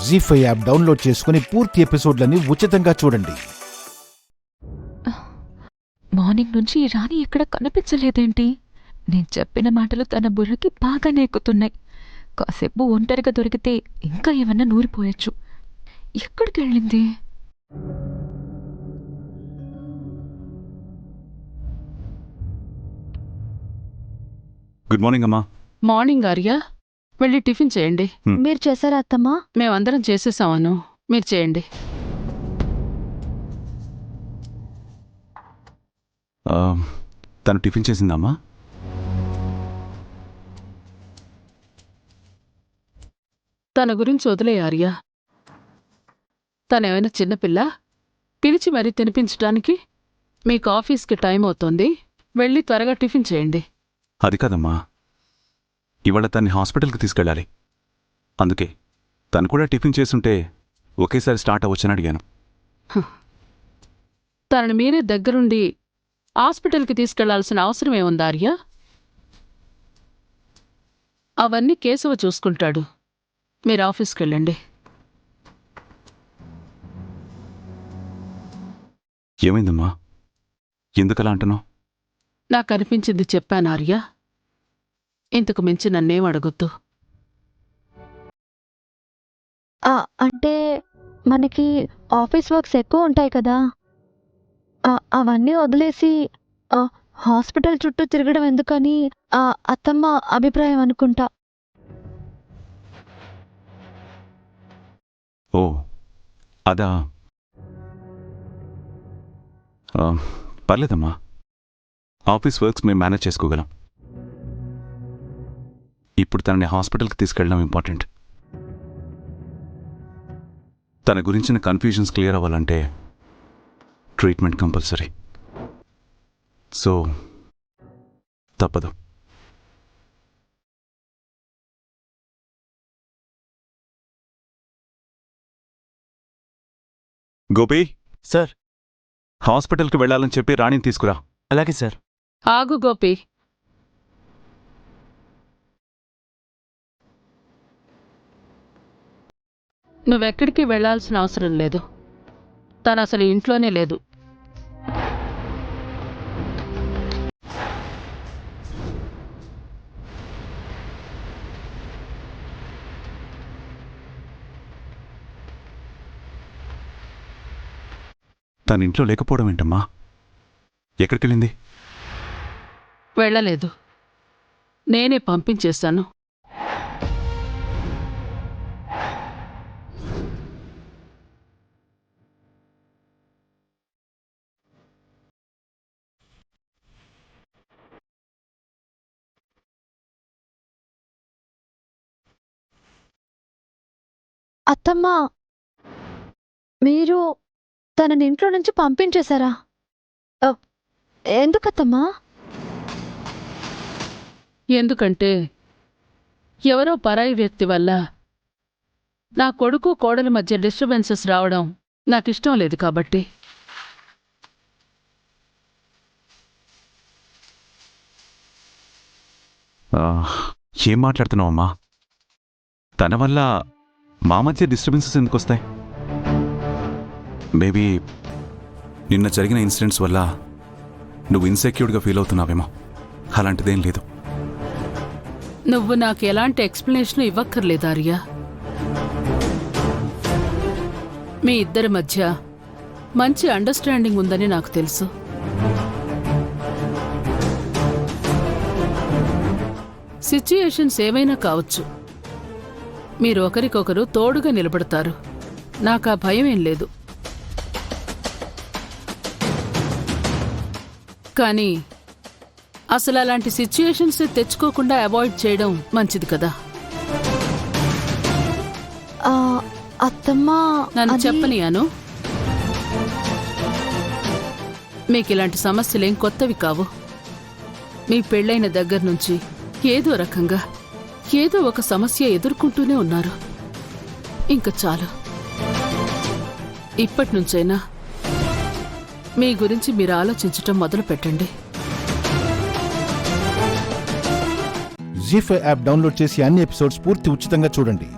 జీ5 app download చేసుకుని పూర్తి ఎపిసోడ్లని ఉచితంగా చూడండి. మార్నింగ్ నుంచి రాణి ఎక్కడ కనిపించలేదేంటి? నేను చెప్పిన మాటలు తన బుర్రకి బాగానే ఎక్కుతున్నాయి. కాసేపు ఒంటరిగా దొరికితే ఇంకా ఏమన్నా నూరిపోయొచ్చు. ఎక్కడికి వెళ్ళింది? గుడ్ మార్నింగ్ అమ్మా. మార్నింగ్ ఆర్య, వెళ్ళి టిఫిన్ చేయండి. మీరు చేశారా అత్తమ్మా? మేమందరం చేసేసామను, మీరు చేయండి. తను టిఫిన్ చేసిందమ్మా? తన గురించి వదిలే ఆర్య. తనేమైనా చిన్నపిల్ల? పిలిచి మరీ తినిపించడానికి? మీకు ఆఫీస్కి టైం అవుతోంది, వెళ్ళి త్వరగా టిఫిన్ చేయండి. అది కాదమ్మా, ఇవాళ తన్ని హాస్పిటల్కి తీసుకెళ్ళాలి. అందుకే తను కూడా టిఫిన్ చేసుంటే ఒకేసారి స్టార్ట్ అవ్వచ్చని అడిగాను. తనని మీరే దగ్గరుండి హాస్పిటల్కి తీసుకెళ్లాల్సిన అవసరం ఏముంది ఆర్య? అవన్నీ కేశవ చూసుకుంటాడు. మీరు ఆఫీస్కి వెళ్ళండి. ఏమైందమ్మా? ఎందుకలా అంటున్నావు? నాకు అనిపించింది చెప్పాను ఆర్య. ఇంతకు మించి నన్నేం అడగొద్దు. అంటే మనకి ఆఫీస్ వర్క్స్ ఎక్కువ ఉంటాయి కదా, అవన్నీ వదిలేసి హాస్పిటల్ చుట్టూ తిరగడం ఎందుకని అత్తమ్మ అభిప్రాయం అనుకుంటా. ఓ అదా, పర్లేదమ్మా. ఆఫీస్ వర్క్స్ మేము మేనేజ్ చేసుకోగలం. ఇప్పుడు తనని హాస్పిటల్కి తీసుకెళ్ళడం ఇంపార్టెంట్. తన గురించిన కన్ఫ్యూజన్స్ క్లియర్ అవ్వాలంటే ట్రీట్మెంట్ కంపల్సరీ. సో తప్పదు. గోపి సార్, హాస్పిటల్కి వెళ్ళాలని చెప్పి రాణిని తీసుకురా. అలాగే సార్. ఆగు గోపి. నువ్వెక్కడికి వెళ్లాల్సిన అవసరం లేదు. తను అసలు ఇంట్లోనే లేదు. తన ఇంట్లో లేకపోవడం ఏంటమ్మా? ఎక్కడికెళ్ళింది? వెళ్ళలేదు, నేనే పంపించేశాను. అత్తమ్మా, మీరు తనని ఇంట్లో నుంచి పంపించేశారా? ఎందుకత్తమ్మా? ఎందుకంటే ఎవరో పరాయి వ్యక్తి వల్ల నా కొడుకు కోడల మధ్య డిస్టర్బెన్సెస్ రావడం నాకిష్టం లేదు కాబట్టి. ఏం మాట్లాడుతున్నావమ్మా? తన వల్ల మా మధ్య డిస్టర్బెన్సెస్ ఎందుకు వస్తాయి? మేబీ నిన్న జరిగిన ఇన్సిడెంట్స్ వల్ల నువ్వు ఇన్సెక్యూర్డ్గా ఫీల్ అవుతున్నావేమో. అలాంటిదేం లేదు. నువ్వు నాకు ఎలాంటి ఎక్స్ప్లెనేషన్ ఇవ్వక్కర్లేదు ఆర్య. మీ ఇద్దరి మధ్య మంచి అండర్స్టాండింగ్ ఉందని నాకు తెలుసు. సిచ్యుయేషన్స్ ఏవైనా కావచ్చు, మీరు ఒకరికొకరు తోడుగా నిలబడతారు. నాకా భయం ఏం లేదు. కానీ అసలు అలాంటి సిచ్యుయేషన్స్ తెచ్చుకోకుండా అవాయిడ్ చేయడం మంచిది కదా. అత్తమ్మా, నన్ను చెప్పనియాను. మీకిలాంటి సమస్యలేం కొత్తవి కావు. మీ పెళ్ళైన దగ్గర నుంచి ఏదో రకంగా ఏదో ఒక సమస్య ఎదుర్కొంటూనే ఉన్నారు. ఇంక చాలు. ఇప్పటినుంచైనా మీ గురించి మీరు ఆలోచించటం మొదలు పెట్టండి. జీ5 యాప్ డౌన్లోడ్ చేసి అన్ని ఎపిసోడ్స్ పూర్తి ఉచితంగా చూడండి.